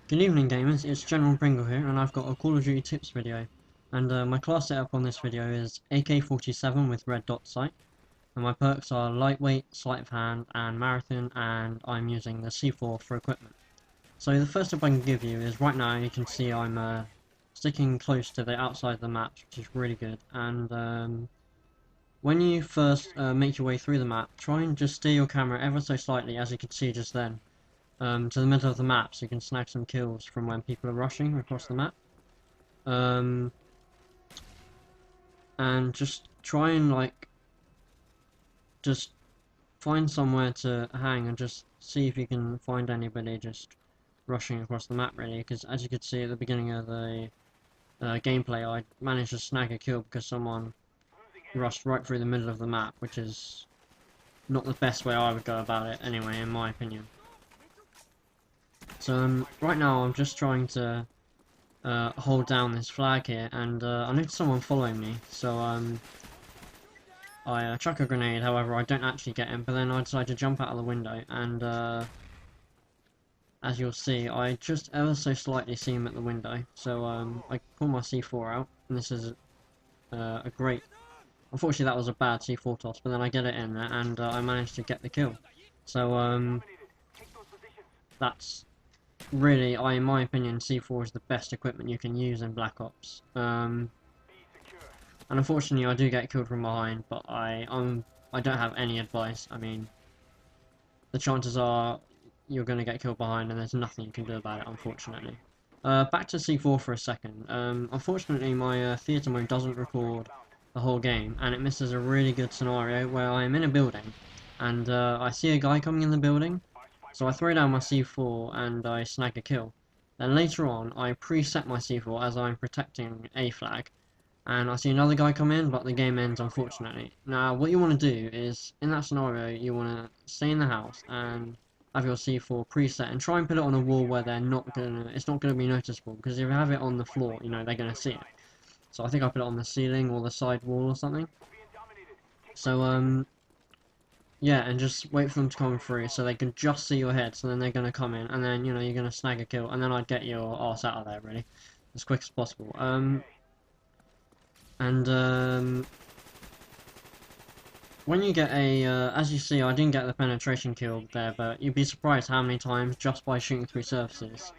Good evening gamers, it's General Pringle here and I've got a Call of Duty tips video. And my class setup on this video is AK-47 with red dot sight. And my perks are lightweight, sleight of hand and marathon, and I'm using the C4 for equipment. So the first tip I can give you is right now you can see I'm sticking close to the outside of the map, which is really good. And when you first make your way through the map, try and just steer your camera ever so slightly, as you can see just then, to the middle of the map so you can snag some kills from when people are rushing across the map. Um, and just try and just find somewhere to hang and just see if you can find anybody just rushing across the map really, because as you could see at the beginning of the gameplay, I managed to snag a kill because someone rushed right through the middle of the map, which is not the best way I would go about it anyway, in my opinion. So right now I'm just trying to hold down this flag here, and I noticed someone following me, so I chuck a grenade. However, I don't actually get him, but then I decide to jump out of the window, and as you'll see, I just ever so slightly see him at the window, so I pull my C4 out, and this is a great... Unfortunately that was a bad C4 toss, but then I get it in there, and I managed to get the kill. So that's really, in my opinion, C4 is the best equipment you can use in Black Ops. And unfortunately, I do get killed from behind, but I don't have any advice. I mean, the chances are you're going to get killed behind, and there's nothing you can do about it, unfortunately. Back to C4 for a second. Unfortunately, my theatre mode doesn't record the whole game, and it misses a really good scenario where I'm in a building, and I see a guy coming in the building. So I throw down my C4 and I snag a kill. Then later on, I preset my C4 as I'm protecting a flag, and I see another guy come in, but the game ends unfortunately. Now, what you want to do is, in that scenario, you want to stay in the house and have your C4 preset and try and put it on a wall where it's not gonna be noticeable, because if you have it on the floor, you know, they're gonna see it. So I think I put it on the ceiling or the side wall or something. So yeah, and just wait for them to come through so they can just see your head, so then they're going to come in, and then, you know, you're going to snag a kill, and then I'd get your arse out of there, really, as quick as possible. When you get as you see, I didn't get the penetration kill there, but you'd be surprised how many times, just by shooting through surfaces,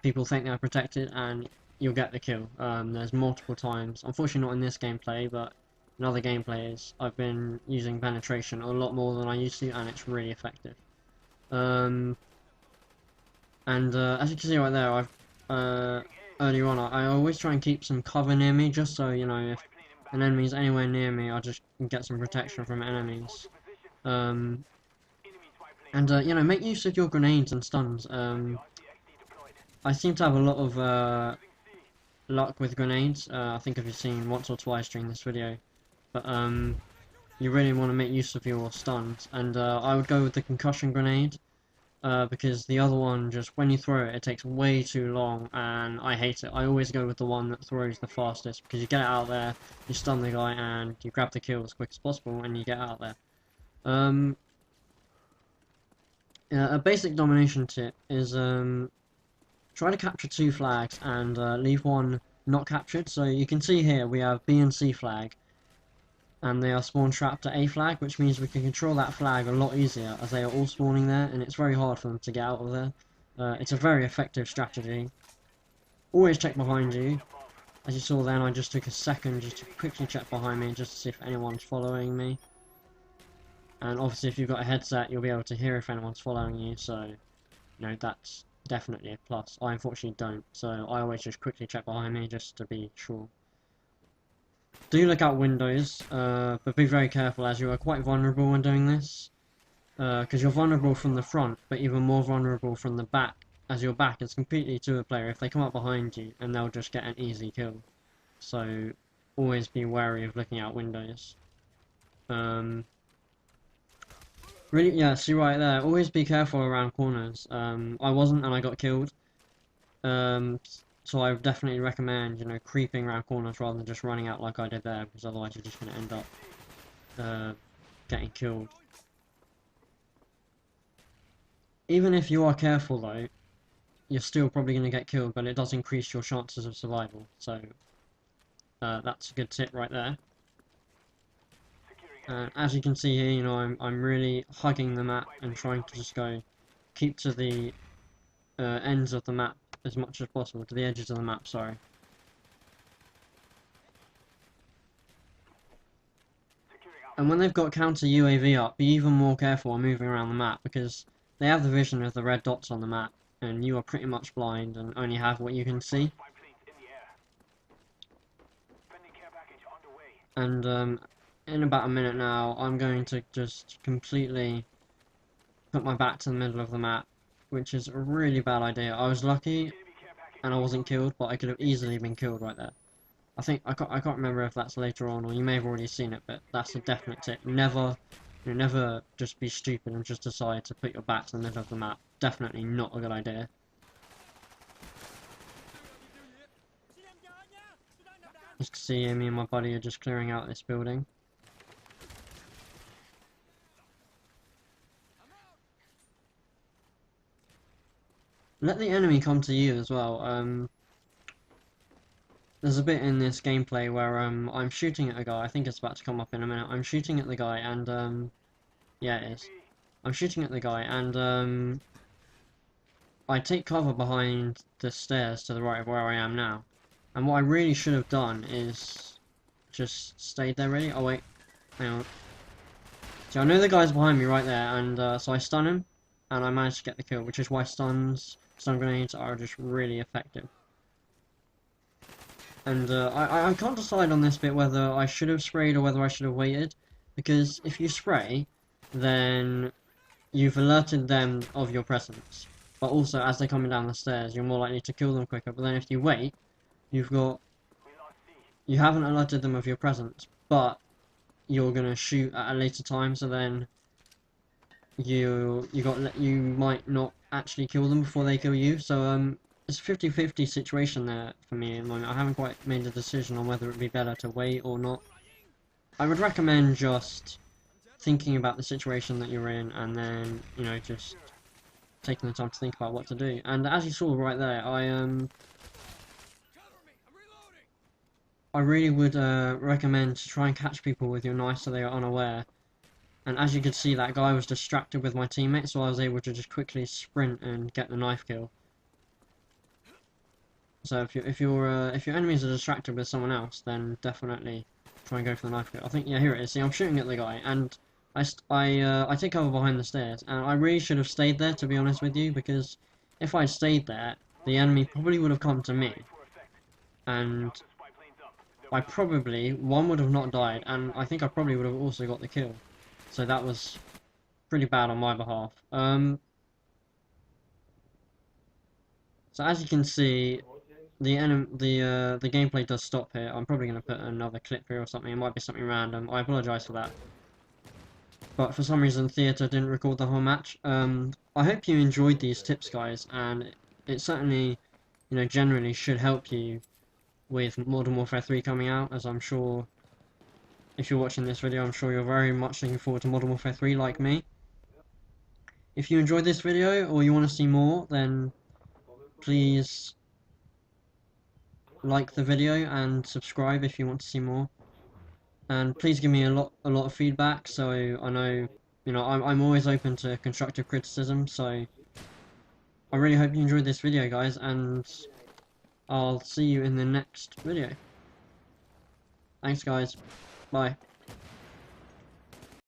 people think they're protected, and you'll get the kill. There's multiple times, unfortunately not in this gameplay, but in other gameplays, I've been using penetration a lot more than I used to, and it's really effective. As you can see right there, earlier on, I always try and keep some cover near me, just so, you know, if an enemy's anywhere near me, I just get some protection from enemies. You know, make use of your grenades and stuns. I seem to have a lot of luck with grenades. I think I've seen once or twice during this video. But you really want to make use of your stuns, and I would go with the concussion grenade, because the other one, just when you throw it, it takes way too long, and I hate it. I always go with the one that throws the fastest, because you get it out there, you stun the guy, and you grab the kill as quick as possible, and you get out there. A basic domination tip is try to capture 2 flags and leave one not captured. So you can see here we have B and C flag, and they are spawn trapped at A flag, which means we can control that flag a lot easier, as they are all spawning there, and it's very hard for them to get out of there. It's a very effective strategy. Always check behind you. As you saw then, I just took a second just to quickly check behind me, just to see if anyone's following me. And obviously if you've got a headset, you'll be able to hear if anyone's following you, so, you know, that's definitely a plus. I unfortunately don't, so I always just quickly check behind me, just to be sure. Do look out windows, but be very careful, as you are quite vulnerable when doing this. Because you're vulnerable from the front, but even more vulnerable from the back, as your back is completely to a player if they come up behind you, and they'll just get an easy kill. So, always be wary of looking out windows. Really, yeah, see right there, always be careful around corners. I wasn't, and I got killed. So I would definitely recommend, you know, creeping around corners rather than just running out like I did there, because otherwise you're just going to end up getting killed. Even if you are careful though, you're still probably going to get killed, but it does increase your chances of survival. So that's a good tip right there. And as you can see here, you know, I'm really hugging the map and trying to just keep to the ends of the map as much as possible, to the edges of the map, sorry. And when they've got counter UAV up, be even more careful when moving around the map, because they have the vision of the red dots on the map, and you are pretty much blind and only have what you can see. And in about a minute now, I'm going to just completely put my back to the middle of the map, which is a really bad idea. I was lucky and I wasn't killed, but I could have easily been killed right there. I can't remember if that's later on, or you may have already seen it, but that's a definite tip. Never just be stupid and just decide to put your back to the middle of the map. Definitely not a good idea. As you can see, me and my buddy are just clearing out this building. Let the enemy come to you as well. There's a bit in this gameplay where I'm shooting at a guy. I think it's about to come up in a minute. I'm shooting at the guy and yeah, it is. I'm shooting at the guy and I take cover behind the stairs to the right of where I am now. And what I really should have done is just stayed there really. Oh wait, hang on. So I know the guy's behind me right there, and so I stun him, and I managed to get the kill, which is why stun grenades are just really effective. And I can't decide on this bit whether I should have sprayed or whether I should have waited, because if you spray, then you've alerted them of your presence. But also, as they're coming down the stairs, you're more likely to kill them quicker. But then if you wait, you haven't alerted them of your presence, but you're gonna shoot at a later time, so then you might not actually kill them before they kill you. So it's a 50-50 situation there for me at the moment. I haven't quite made a decision on whether it would be better to wait or not. I would recommend just thinking about the situation that you're in, and then, you know, just taking the time to think about what to do. And as you saw right there, I really would recommend to try and catch people with your knife so they are unaware. And as you can see, that guy was distracted with my teammate, so I was able to just quickly sprint and get the knife kill. So if your enemies are distracted with someone else, then definitely try and go for the knife kill. I think, yeah, here it is. See, I'm shooting at the guy, and I take cover behind the stairs, and I really should have stayed there, to be honest with you, because if I'd stayed there, the enemy probably would have come to me, and I probably, one, would have not died, and I think I probably would have also got the kill. So that was pretty bad on my behalf. So as you can see, the gameplay does stop here. I'm probably going to put another clip here or something. It might be something random. I apologise for that. But for some reason, Theatre didn't record the whole match. I hope you enjoyed these tips, guys, and it certainly, you know, generally should help you with Modern Warfare 3 coming out, as I'm sure, if you're watching this video, I'm sure you're very much looking forward to Modern Warfare 3 like me. If you enjoyed this video, or you want to see more, then please like the video and subscribe if you want to see more. And please give me a lot of feedback, so I know, you know, I'm always open to constructive criticism, so I really hope you enjoyed this video, guys, and I'll see you in the next video. Thanks, guys. Bye.